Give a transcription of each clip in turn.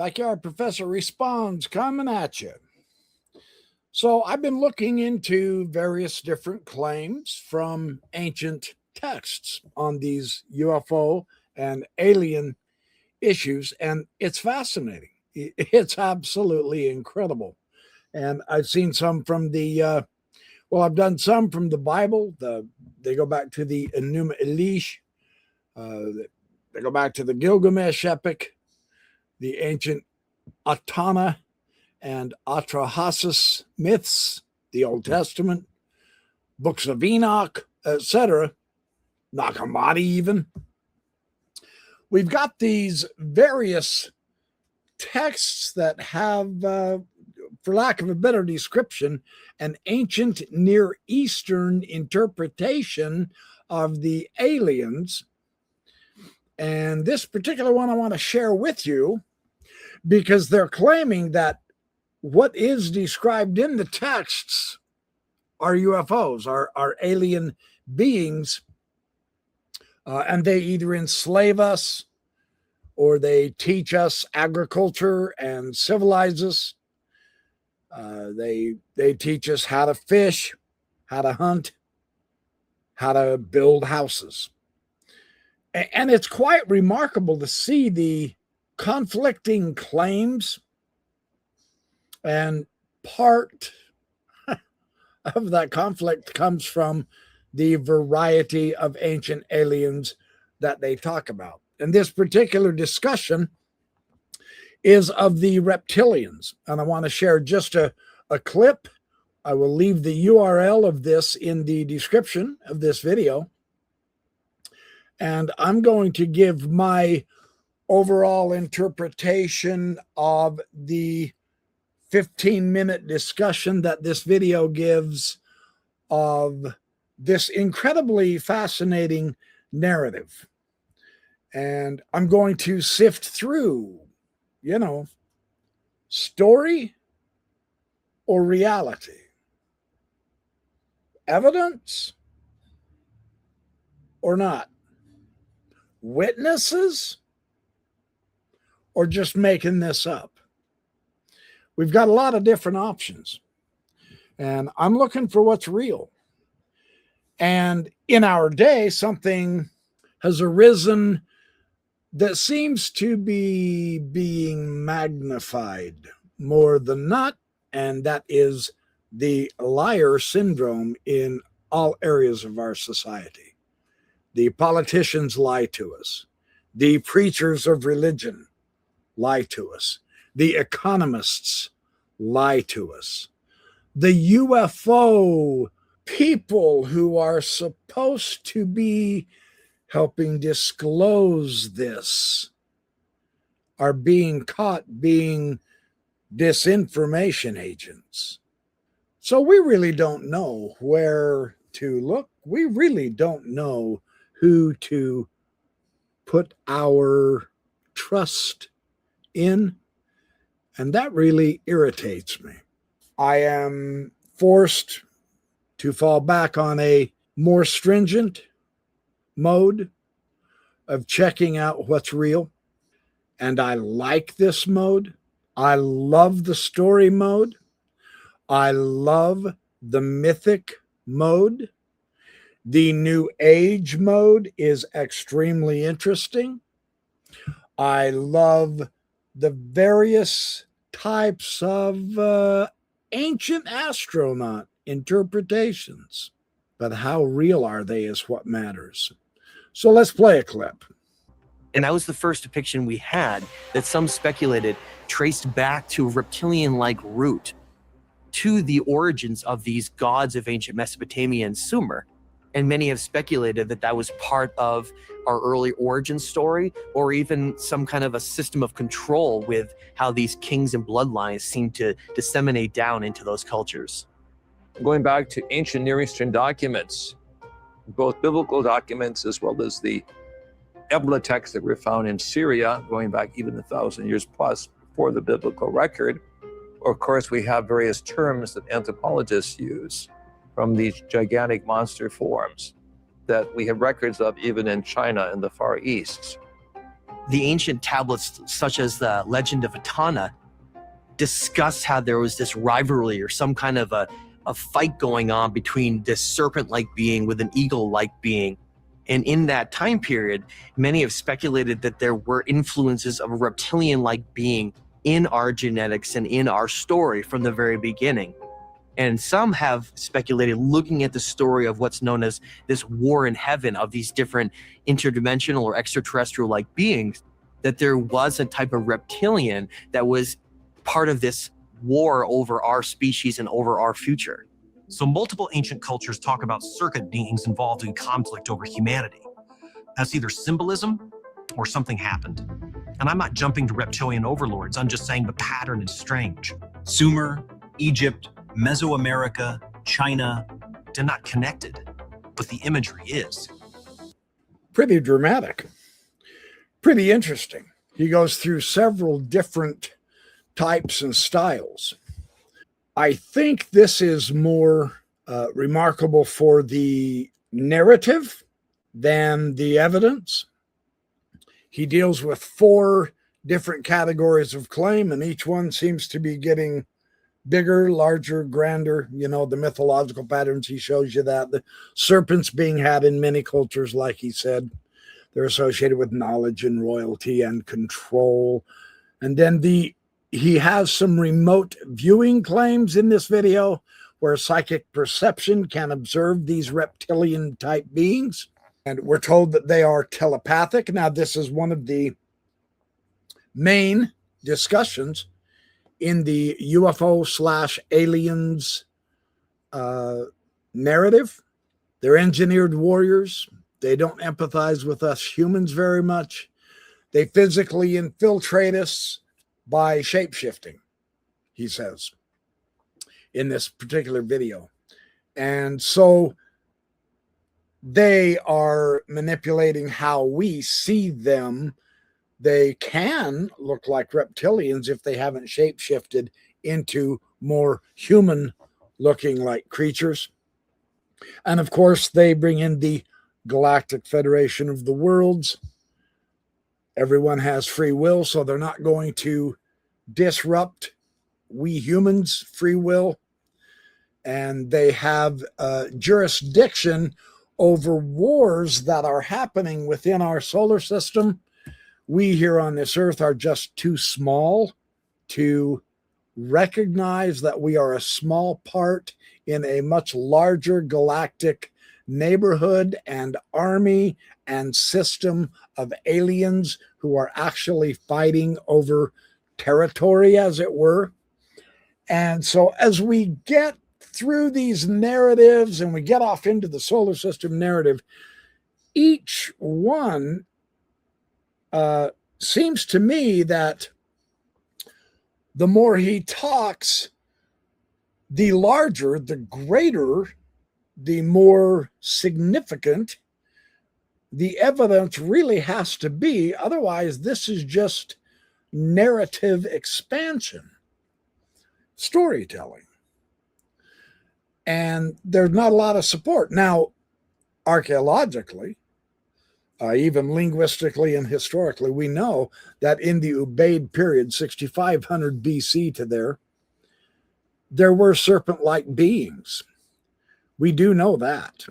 Backyard Professor Responds, coming at you. So I've been looking into various different claims from ancient texts on these UFO and alien issues, and it's fascinating. It's absolutely incredible. And I've seen some from I've done some from the Bible. They go back to the Enuma Elish. They go back to the Gilgamesh epic, the ancient Atana and Atrahasis myths, the Old Testament, books of Enoch, etc., Nag Hammadi even. We've got these various texts that have, for lack of a better description, an ancient Near Eastern interpretation of the aliens. And this particular one I want to share with you because they're claiming that what is described in the texts are UFOs, are alien beings, and they either enslave us or they teach us agriculture and civilize us. They teach us how to fish, how to hunt, how to build houses. And it's quite remarkable to see the conflicting claims, and part of that conflict comes from the variety of ancient aliens that they talk about. And this particular discussion is of the Reptilians. And I want to share just a clip. I will leave the URL of this in the description of this video. And I'm going to give my overall interpretation of the 15-minute discussion that this video gives of this incredibly fascinating narrative. And I'm going to sift through, story or reality, evidence or not, witnesses or just making this up. We've got a lot of different options, and I'm looking for what's real. And in our day, something has arisen that seems to be being magnified more than not, and that is the liar syndrome in all areas of our society. The politicians lie to us. The preachers of religion lie to us. The economists lie to us. The UFO people who are supposed to be helping disclose this are being caught being disinformation agents. So we really don't know where to look. We really don't know who to put our trust in. And that really irritates me. I am forced to fall back on a more stringent mode of checking out what's real. And I like this mode. I love the story mode. I love the mythic mode. The New Age mode is extremely interesting. I love the various types of ancient astronaut interpretations. But how real are they is what matters. So let's play a clip. And that was the first depiction we had that some speculated traced back to a reptilian-like root to the origins of these gods of ancient Mesopotamia and Sumer. And many have speculated that that was part of our early origin story, or even some kind of a system of control with how these kings and bloodlines seem to disseminate down into those cultures. Going back to ancient Near Eastern documents, both biblical documents as well as the Ebla texts that were found in Syria, going back even 1,000 years plus before the biblical record. Of course, we have various terms that anthropologists use from these gigantic monster forms that we have records of even in China and the Far East. The ancient tablets, such as the Legend of Etana, discuss how there was this rivalry or some kind of a fight going on between this serpent-like being with an eagle-like being. And in that time period, many have speculated that there were influences of a reptilian-like being in our genetics and in our story from the very beginning. And some have speculated, looking at the story of what's known as this war in heaven of these different interdimensional or extraterrestrial-like beings, that there was a type of reptilian that was part of this war over our species and over our future. So multiple ancient cultures talk about circuit beings involved in conflict over humanity. That's either symbolism or something happened. And I'm not jumping to reptilian overlords, I'm just saying the pattern is strange. Sumer, Egypt, Mesoamerica, China, they're not connected, but the imagery is. Pretty dramatic, pretty interesting. He goes through several different types and styles. I think this is more remarkable for the narrative than the evidence. He deals with 4 different categories of claim, and each one seems to be getting bigger, larger, grander. You know, the mythological patterns, he shows you that. The serpents being had in many cultures, like he said, they're associated with knowledge and royalty and control. And then he has some remote viewing claims in this video where psychic perception can observe these reptilian type beings. And we're told that they are telepathic. Now, this is one of the main discussions in the UFO/aliens narrative. They're engineered warriors. They don't empathize with us humans very much. They physically infiltrate us by shape-shifting, he says, in this particular video. And so they are manipulating how we see them. They can look like reptilians if they haven't shape-shifted into more human-looking like creatures. And of course, they bring in the Galactic Federation of the Worlds. Everyone has free will, so they're not going to disrupt we humans' free will. And they have jurisdiction over wars that are happening within our solar system. We here on this earth are just too small to recognize that we are a small part in a much larger galactic neighborhood and army and system of aliens who are actually fighting over territory, as it were. And so as we get through these narratives and we get off into the solar system narrative, each one seems to me that the more he talks, the larger, the greater, the more significant the evidence really has to be. Otherwise, this is just narrative expansion, storytelling. And there's not a lot of support. Now, archaeologically, even linguistically and historically, we know that in the Ubaid period, 6500 BC to there were serpent-like beings. We do know that.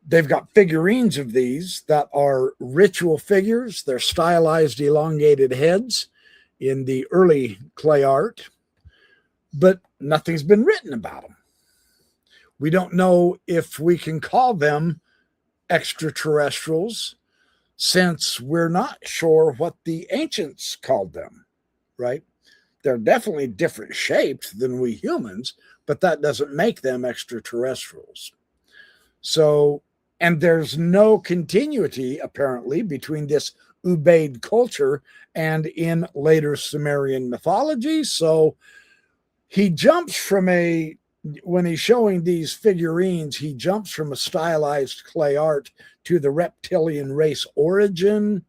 They've got figurines of these that are ritual figures. They're stylized, elongated heads in the early clay art, but nothing's been written about them. We don't know if we can call them extraterrestrials, since we're not sure what the ancients called them, right? They're definitely different shaped than we humans, but that doesn't make them extraterrestrials. So, and there's no continuity, apparently, between this Ubaid culture and in later Sumerian mythology. So he jumps from when he's showing these figurines, he jumps from a stylized clay art to the reptilian race origin.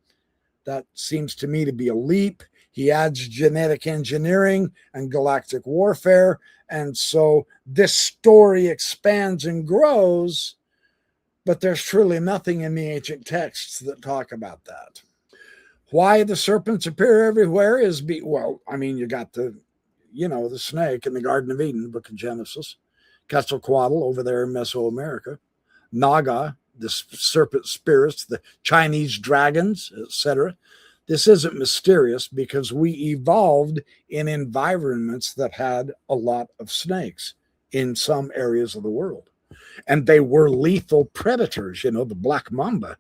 That seems to me to be a leap. He adds genetic engineering and galactic warfare. And so this story expands and grows, but there's truly nothing in the ancient texts that talk about that. Why the serpents appear everywhere is well, I mean, you got the snake in the Garden of Eden, Book of Genesis, Quetzalcoatl over there in Mesoamerica, Naga, the serpent spirits, the Chinese dragons, etc. This isn't mysterious because we evolved in environments that had a lot of snakes in some areas of the world. And they were lethal predators. The black mamba,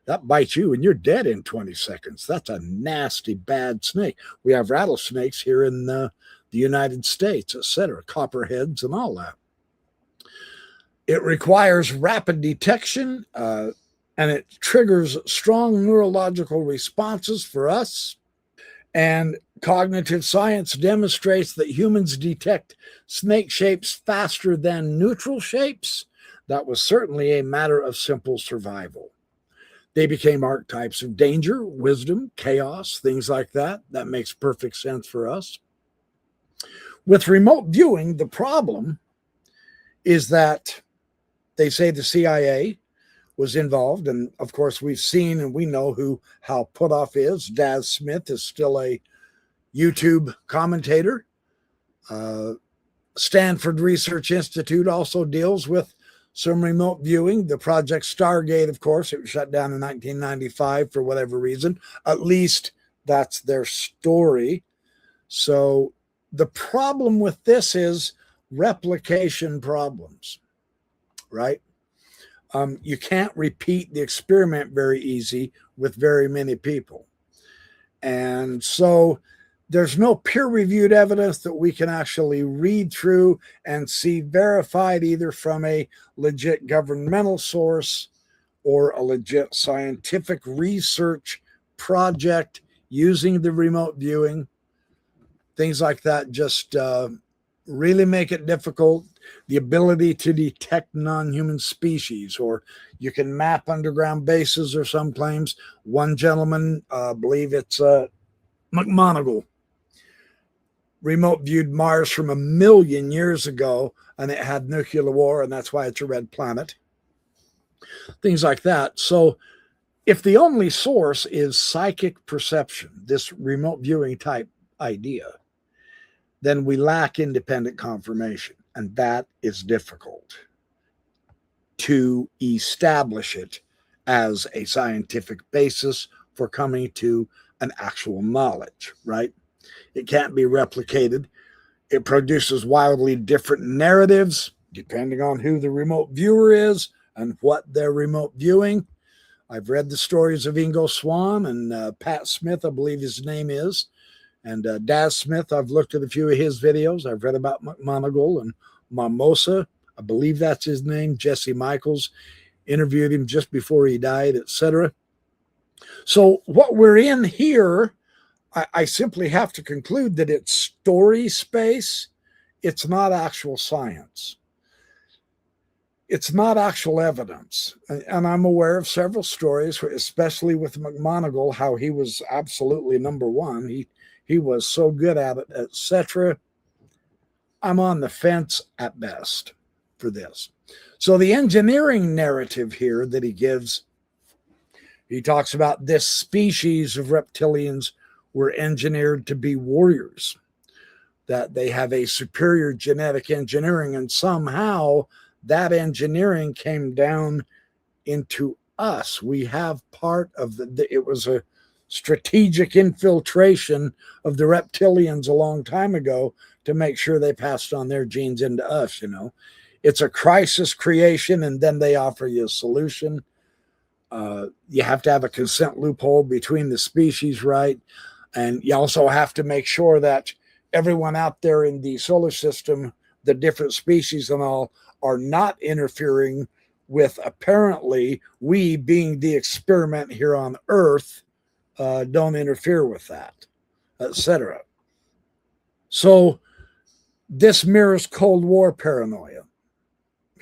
that bites you and you're dead in 20 seconds. That's a nasty, bad snake. We have rattlesnakes here in the United States, etc., copperheads and all that. It requires rapid detection, and it triggers strong neurological responses for us. And cognitive science demonstrates that humans detect snake shapes faster than neutral shapes. That was certainly a matter of simple survival. They became archetypes of danger, wisdom, chaos, things like that. That makes perfect sense for us. With remote viewing, the problem is that they say the CIA was involved. And of course, we've seen and we know who Hal Puthoff is. Daz Smith is still a YouTube commentator. Stanford Research Institute also deals with some remote viewing. The Project Stargate, of course, it was shut down in 1995 for whatever reason. At least that's their story. So the problem with this is replication problems, right? You can't repeat the experiment very easy with very many people. And so there's no peer-reviewed evidence that we can actually read through and see verified either from a legit governmental source or a legit scientific research project using the remote viewing. Things like that just really make it difficult. The ability to detect non-human species, or you can map underground bases or some claims. One gentleman, I believe it's McMonagle, remote viewed Mars from 1 million years ago, and it had nuclear war, and that's why it's a red planet. Things like that. So if the only source is psychic perception, this remote viewing type idea, then we lack independent confirmation. And that is difficult to establish it as a scientific basis for coming to an actual knowledge, right? It can't be replicated. It produces wildly different narratives depending on who the remote viewer is and what they're remote viewing. I've read the stories of Ingo Swann and Pat Smith, I believe his name is. And Daz Smith, I've looked at a few of his videos. I've read about McMonagle and Mimosa. I believe that's his name. Jesse Michaels interviewed him just before he died, etc. So what we're in here, I simply have to conclude that it's story space. It's not actual science. It's not actual evidence. And I'm aware of several stories, especially with McMonagle, how he was absolutely number one. He was so good at it, etc. I'm on the fence at best for this. So the engineering narrative here that he gives, he talks about this species of reptilians were engineered to be warriors, that they have a superior genetic engineering, and somehow that engineering came down into us. We have part of it was a strategic infiltration of the reptilians a long time ago to make sure they passed on their genes into us. It's a crisis creation, and then they offer you a solution. You have to have a consent loophole between the species, right? And you also have to make sure that everyone out there in the solar system, the different species and all, are not interfering with, apparently, we being the experiment here on Earth, don't interfere with that, etc. So this mirrors Cold War paranoia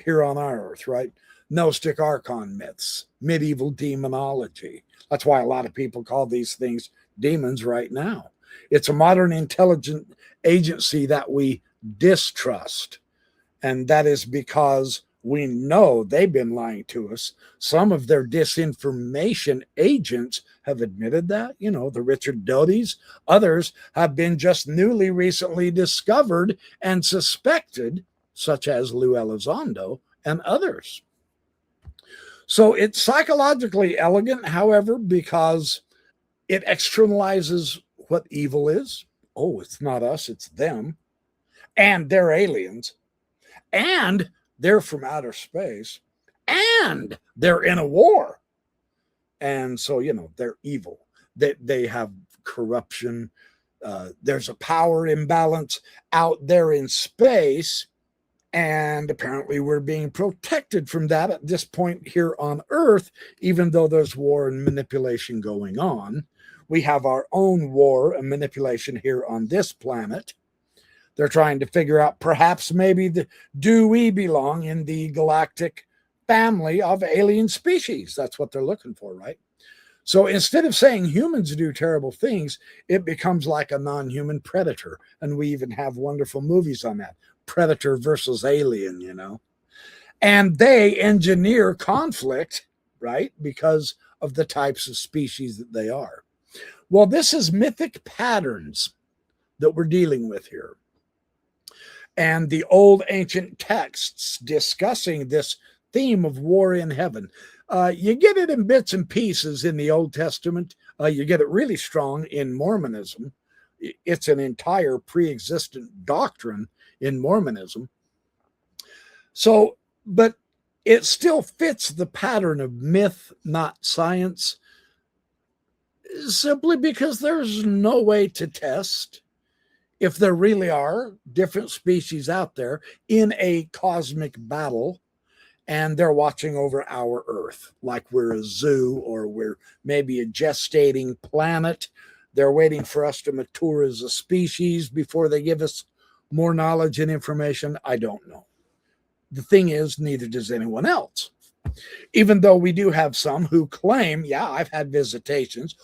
here on our Earth, right? Gnostic archon myths, medieval demonology. That's why a lot of people call these things demons right now. It's a modern intelligent agency that we distrust. And that is because We know they've been lying to us. Some of their disinformation agents have admitted that, the Richard Doty's. Others have been just newly recently discovered and suspected, such as Lou Elizondo and others. So it's psychologically elegant, however, because it externalizes what evil is. Oh, it's not us, it's them. And they're aliens. And they're from outer space. And they're in a war. And so, they're evil. They have corruption. There's a power imbalance out there in space. And apparently we're being protected from that at this point here on Earth, even though there's war and manipulation going on. We have our own war and manipulation here on this planet. They're trying to figure out perhaps maybe do we belong in the galactic family of alien species? That's what they're looking for, right? So instead of saying humans do terrible things, it becomes like a non-human predator. And we even have wonderful movies on that. Predator versus alien, And they engineer conflict, right? Because of the types of species that they are. Well, this is mythic patterns that we're dealing with here. And the old ancient texts discussing this theme of war in heaven. You get it in bits and pieces in the Old Testament. You get it really strong in Mormonism. It's an entire pre-existent doctrine in Mormonism. So, but it still fits the pattern of myth, not science, simply because there's no way to test if there really are different species out there in a cosmic battle and they're watching over our Earth, like we're a zoo or we're maybe a gestating planet. They're waiting for us to mature as a species before they give us more knowledge and information. I don't know. The thing is, neither does anyone else. Even though we do have some who claim, yeah, I've had visitations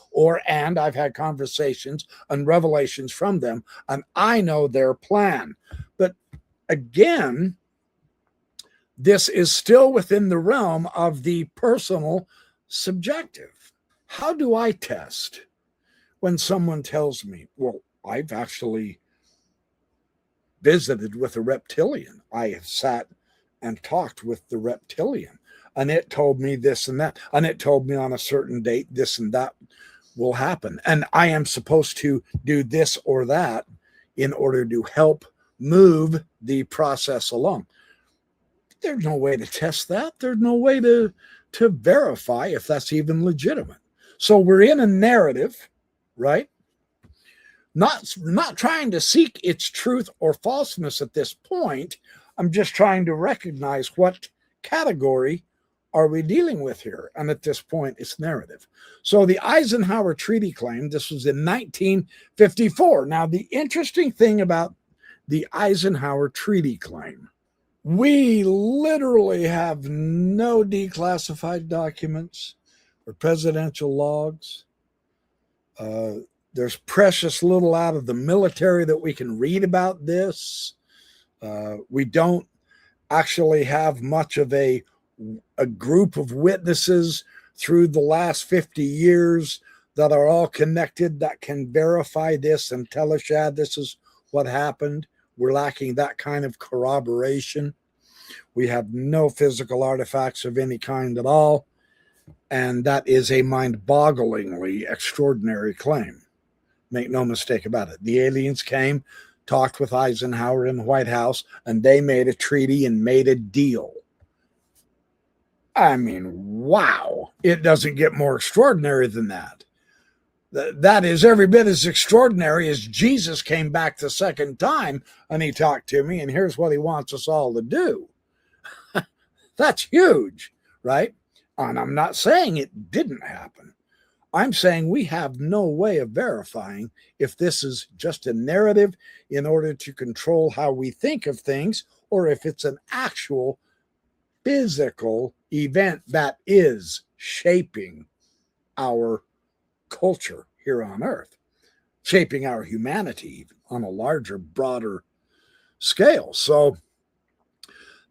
and I've had conversations and revelations from them, and I know their plan. But again, this is still within the realm of the personal subjective. How do I test when someone tells me, well, I've actually visited with a reptilian. I have sat and talked with the reptilian, and it told me this and that, and it told me on a certain date this and that will happen, and I am supposed to do this or that in order to help move the process along. There's no way to test that. There's no way to verify if that's even legitimate. So we're in a narrative, right? Not trying to seek its truth or falseness at this point. I'm just trying to recognize what category are we dealing with here. And at this point, it's narrative. So the Eisenhower Treaty claim, this was in 1954. Now, the interesting thing about the Eisenhower Treaty claim, we literally have no declassified documents or presidential logs. There's precious little out of the military that we can read about this. We don't actually have much of a group of witnesses through the last 50 years that are all connected that can verify this and tell us, yeah, this is what happened. We're lacking that kind of corroboration. We have no physical artifacts of any kind at all. And that is a mind-bogglingly extraordinary claim. Make no mistake about it. The aliens came, talked with Eisenhower in the White House, and they made a treaty and made a deal. I mean, wow. It doesn't get more extraordinary than that. That is every bit as extraordinary as Jesus came back the second time and he talked to me, and here's what he wants us all to do. That's huge, right? And I'm not saying it didn't happen. I'm saying we have no way of verifying if this is just a narrative in order to control how we think of things, or if it's an actual physical event that is shaping our culture here on Earth, shaping our humanity on a larger, broader scale. So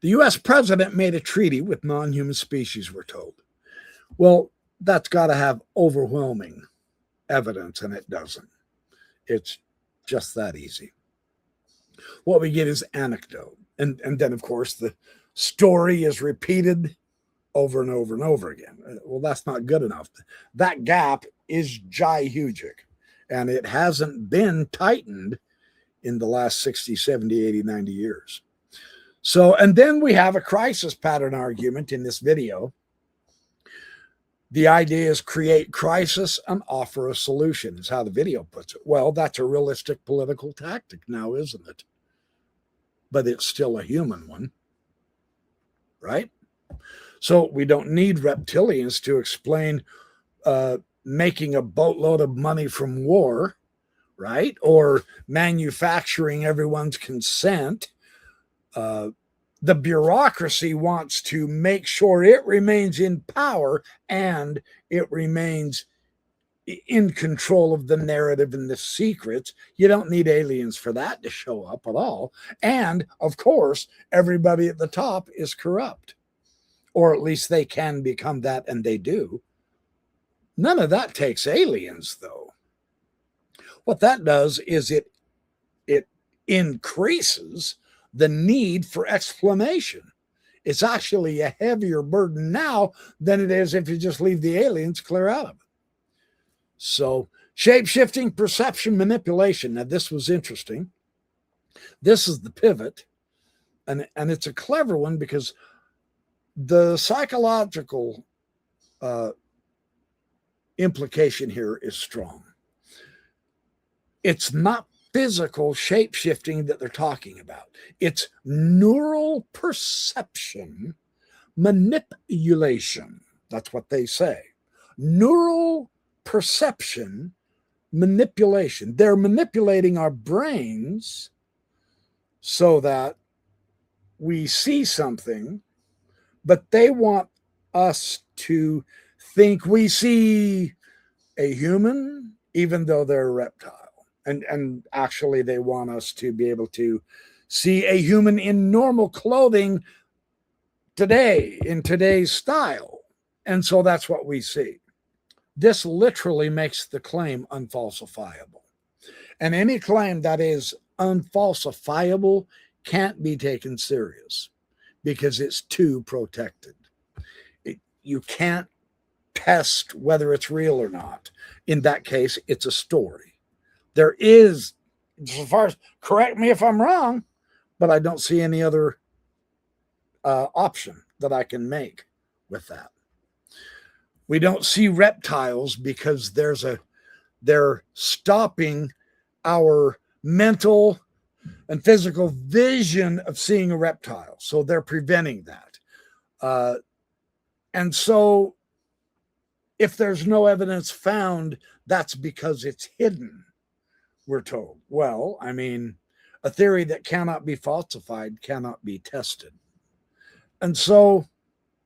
The US president made a treaty with non-human species, we're told. Well, that's got to have overwhelming evidence, and it doesn't. It's just that easy. What we get is anecdote. And then, of course, the story is repeated over and over and over again. Well, that's not good enough. That gap is gigantic, and it hasn't been tightened in the last 60, 70, 80, 90 years. So, and then we have a crisis pattern argument in this video. The idea is create crisis and offer a solution, is how the video puts it. Well, that's a realistic political tactic now, isn't it? But it's still a human one, right? So we don't need reptilians to explain making a boatload of money from war, right? Or manufacturing everyone's consent. The bureaucracy wants to make sure it remains in power and it remains in control of the narrative and the secrets. You don't need aliens for that to show up at all. And of course, everybody at the top is corrupt, or at least they can become that, and they do. None of that takes aliens, though. What that does is it increases the need for explanation. It's actually a heavier burden now than it is if you just leave the aliens clear out of it. So, shape-shifting perception manipulation. Now, this was interesting. This is the pivot, and it's a clever one because the psychological implication here is strong. It's not physical shape-shifting that they're talking about. It's neural perception manipulation. That's what they say. Neural perception manipulation. They're manipulating our brains so that we see something, but they want us to think we see a human even though they're a reptile. And actually they want us to be able to see a human in normal clothing today, in today's style. And so that's what we see. This literally makes the claim unfalsifiable. And any claim that is unfalsifiable can't be taken serious because it's too protected. You can't test whether it's real or not. In that case, it's a story. There is, as far as, correct me if I'm wrong, but I don't see any other option that I can make with that. We don't see reptiles because they're stopping our mental and physical vision of seeing a reptile. So they're preventing that. And so if there's no evidence found, that's because it's hidden, we're told. Well, I mean, a theory that cannot be falsified cannot be tested. And so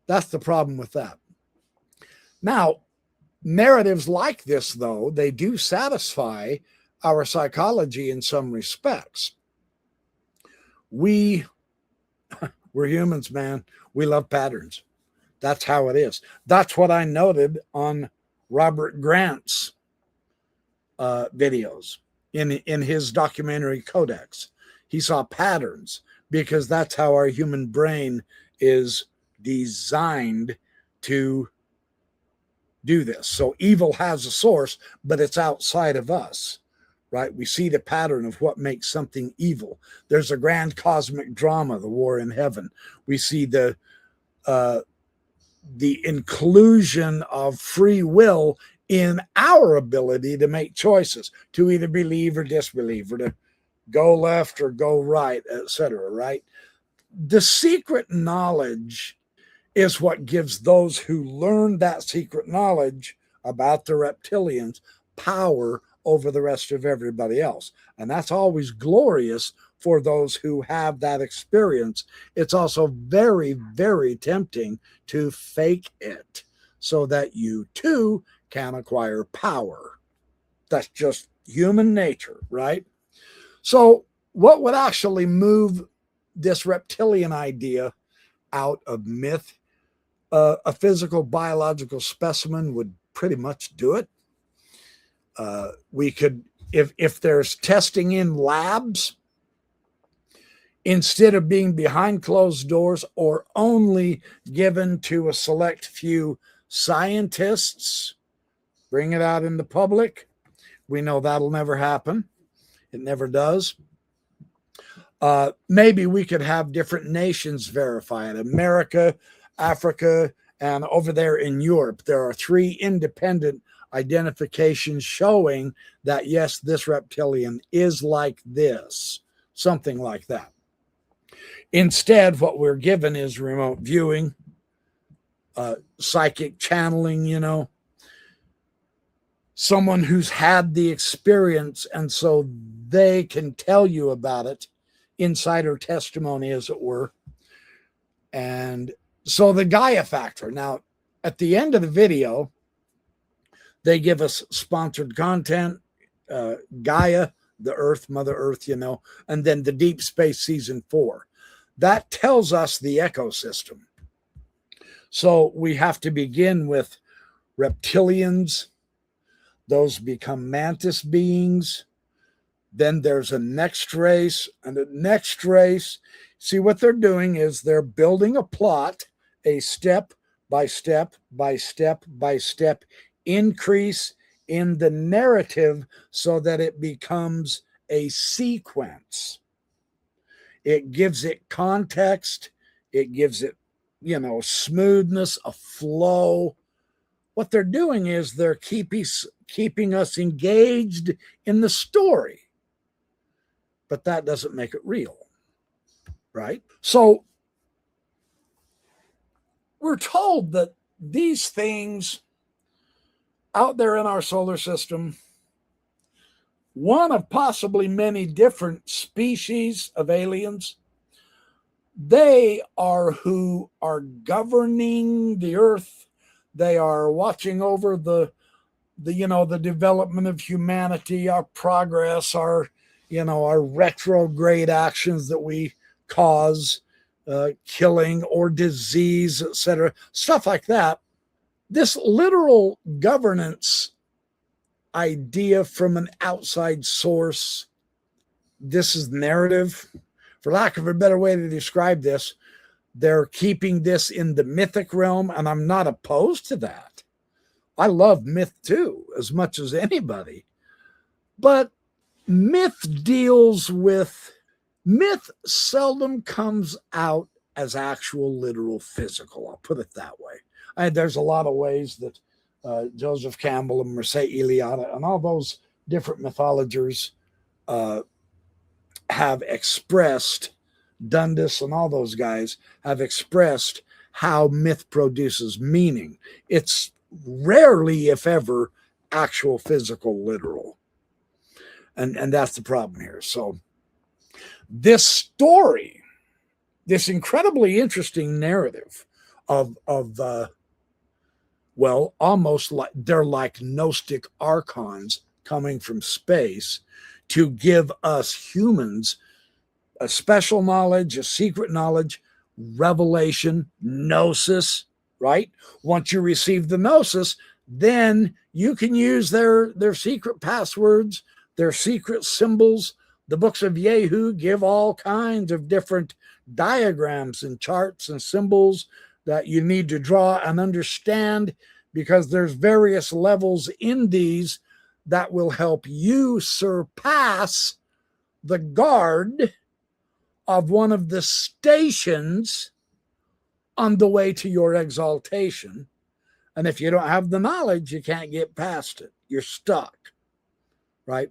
that's the problem with that. Now, narratives like this, though, they do satisfy our psychology in some respects. We're humans, man. We love patterns. That's how it is. That's what I noted on Robert Grant's videos in his documentary Codex. He saw patterns because that's how our human brain is designed to do this. So evil has a source, but it's outside of us, right? We see the pattern of what makes something evil. There's a grand cosmic drama, the war in heaven. We see the inclusion of free will in our ability to make choices, to either believe or disbelieve, or to go left or go right, etc., right? The secret knowledge is what gives those who learn that secret knowledge about the reptilians power over the rest of everybody else. And that's always glorious for those who have that experience. It's also very, very tempting to fake it so that you too can acquire power. That's just human nature, right? So what would actually move this reptilian idea out of myth. A physical biological specimen would pretty much do it. We could, if there's testing in labs, instead of being behind closed doors or only given to a select few scientists, bring it out in the public. We know that'll never happen. It never does. Maybe we could have different nations verify it. America, Africa, and over there in Europe, there are 3 independent identifications showing that, yes, this reptilian is like this, something like that. Instead, what we're given is remote viewing, psychic channeling, you know, someone who's had the experience, and so they can tell you about it, insider testimony, as it were. And so the Gaia factor. Now, at the end of the video, they give us sponsored content, Gaia, the Earth, Mother Earth, you know, and then the Deep Space Season 4. That tells us the ecosystem. So we have to begin with reptilians. Those become mantis beings. Then there's a next race, and the next race. See, what they're doing is they're building a plot, a step by step by step by step increase in the narrative so that it becomes a sequence. It gives it context. It gives it, you know, smoothness, a flow. What they're doing is they're keeping us engaged in the story. But that doesn't make it real, right? So we're told that these things out there in our solar system, one of possibly many different species of aliens, they are who are governing the earth. They are watching over the development of humanity, our progress, our retrograde actions that we cause, killing or disease, etc., stuff like that. This literal governance idea from an outside source, this is narrative. For lack of a better way to describe this, they're keeping this in the mythic realm, and I'm not opposed to that. I love myth too, as much as anybody. But myth seldom comes out as actual literal physical. I'll put it that way. There's a lot of ways that Joseph Campbell and Mircea Eliade and all those different mythologers have expressed, Dundas and all those guys have expressed how myth produces meaning. It's rarely, if ever, actual physical literal. And that's the problem here. So this story, this incredibly interesting narrative of almost like they're like Gnostic archons coming from space to give us humans a special knowledge, a secret knowledge, revelation, gnosis, right? Once you receive the gnosis, then you can use their secret passwords, their secret symbols. The books of Yehu give all kinds of different diagrams and charts and symbols that you need to draw and understand, because there's various levels in these that will help you surpass the guard of one of the stations on the way to your exaltation. And if you don't have the knowledge, you can't get past it. You're stuck, right?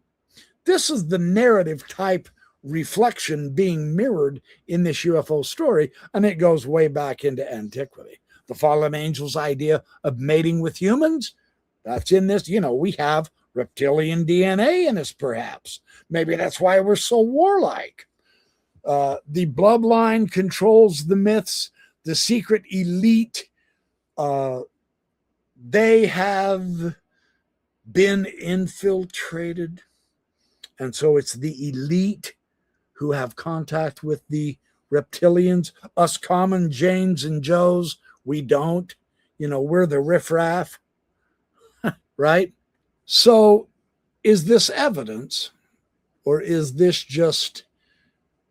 This is the narrative type reflection being mirrored in this UFO story, and it goes way back into antiquity. The fallen angels' idea of mating with humans, that's in this. We have reptilian DNA in us, perhaps. Maybe that's why we're so warlike. The bloodline controls the myths. The secret elite, they have been infiltrated. And so it's the elite who have contact with the reptilians, us common Janes and Joes, we don't. You know, we're the riffraff, right? So is this evidence, or is this just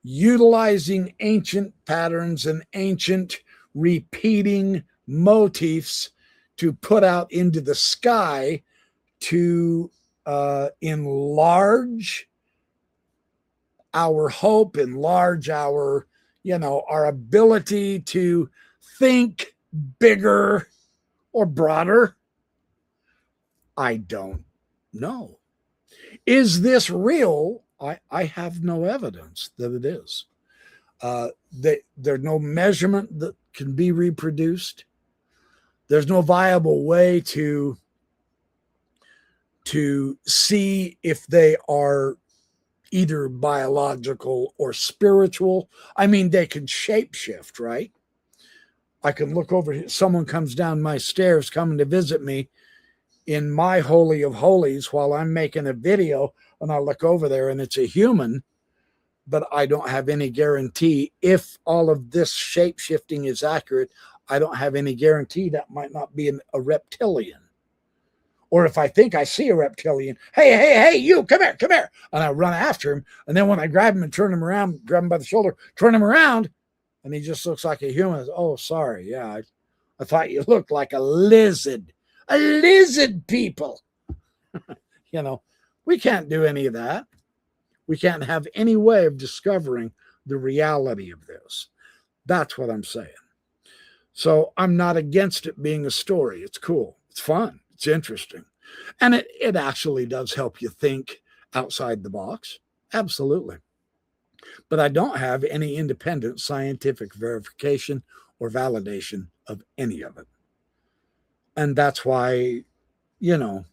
utilizing ancient patterns and ancient repeating motifs to put out into the sky to enlarge our hope, enlarge our, you know, our ability to think bigger or broader? I don't know. Is this real? I have no evidence that it is. There's no measurement that can be reproduced. There's no viable way to see if they are either biological or spiritual. I mean, they can shapeshift, right? I can look over, someone comes down my stairs coming to visit me in my holy of holies while I'm making a video, and I look over there and it's a human, but I don't have any guarantee if all of this shape-shifting is accurate. I don't have any guarantee that might not be a reptilian. Or if I think I see a reptilian, hey, you, come here. And I run after him. And then when I grab him and turn him around, grab him by the shoulder, turn him around, and he just looks like a human. Oh, sorry. Yeah, I thought you looked like a lizard. A lizard people. You know, we can't do any of that. We can't have any way of discovering the reality of this. That's what I'm saying. So I'm not against it being a story. It's cool. It's fun. It's interesting. And it actually does help you think outside the box. Absolutely. But I don't have any independent scientific verification or validation of any of it. And that's why, you know,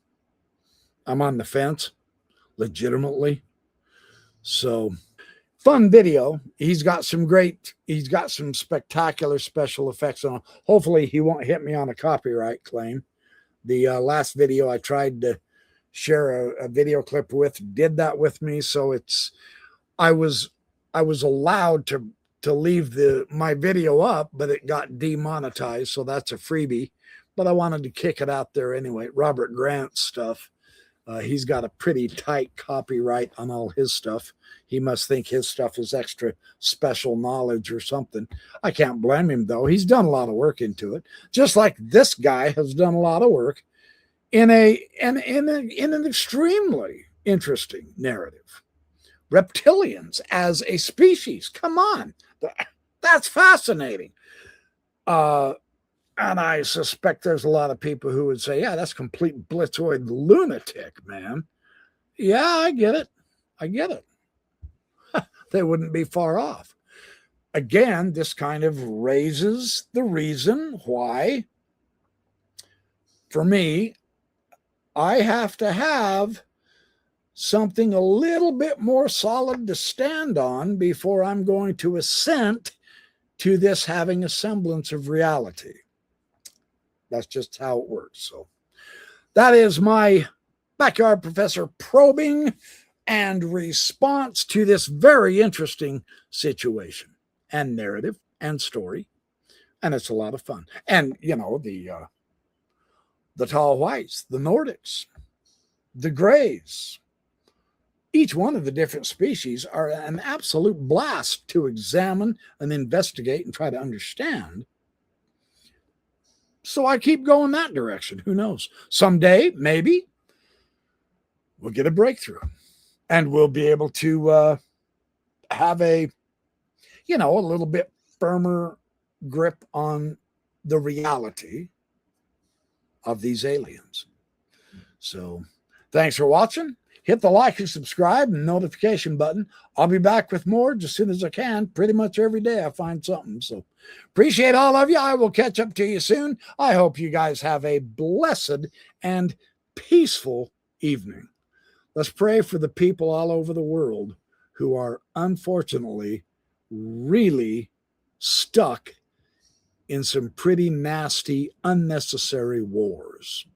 I'm on the fence legitimately. So fun video. He's got some spectacular special effects on. Hopefully he won't hit me on a copyright claim. The last video I tried to share a video clip with did that with me. So I was allowed to leave my video up, but it got demonetized. So that's a freebie, but I wanted to kick it out there anyway. Robert Grant's stuff. He's got a pretty tight copyright on all his stuff. He must think his stuff is extra special knowledge or something. I can't blame him, though. He's done a lot of work into it, just like this guy has done a lot of work in an extremely interesting narrative. Reptilians as a species. Come on. That's fascinating. And I suspect there's a lot of people who would say, yeah, that's complete blitzoid lunatic, man. Yeah, I get it. They wouldn't be far off. Again, this kind of raises the reason why, for me, I have to have something a little bit more solid to stand on before I'm going to assent to this having a semblance of reality. That's just how it works. So that is my backyard professor probing and response to this very interesting situation and narrative and story. And it's a lot of fun. And, you know, the tall whites, the Nordics, the grays, each one of the different species are an absolute blast to examine and investigate and try to understand. So I keep going that direction. Who knows? Someday, maybe, we'll get a breakthrough and we'll be able to have a little bit firmer grip on the reality of these aliens. So thanks for watching. Hit the like and subscribe and notification button. I'll be back with more as soon as I can. Pretty much every day I find something. So appreciate all of you. I will catch up to you soon. I hope you guys have a blessed and peaceful evening. Let's pray for the people all over the world who are unfortunately really stuck in some pretty nasty, unnecessary wars.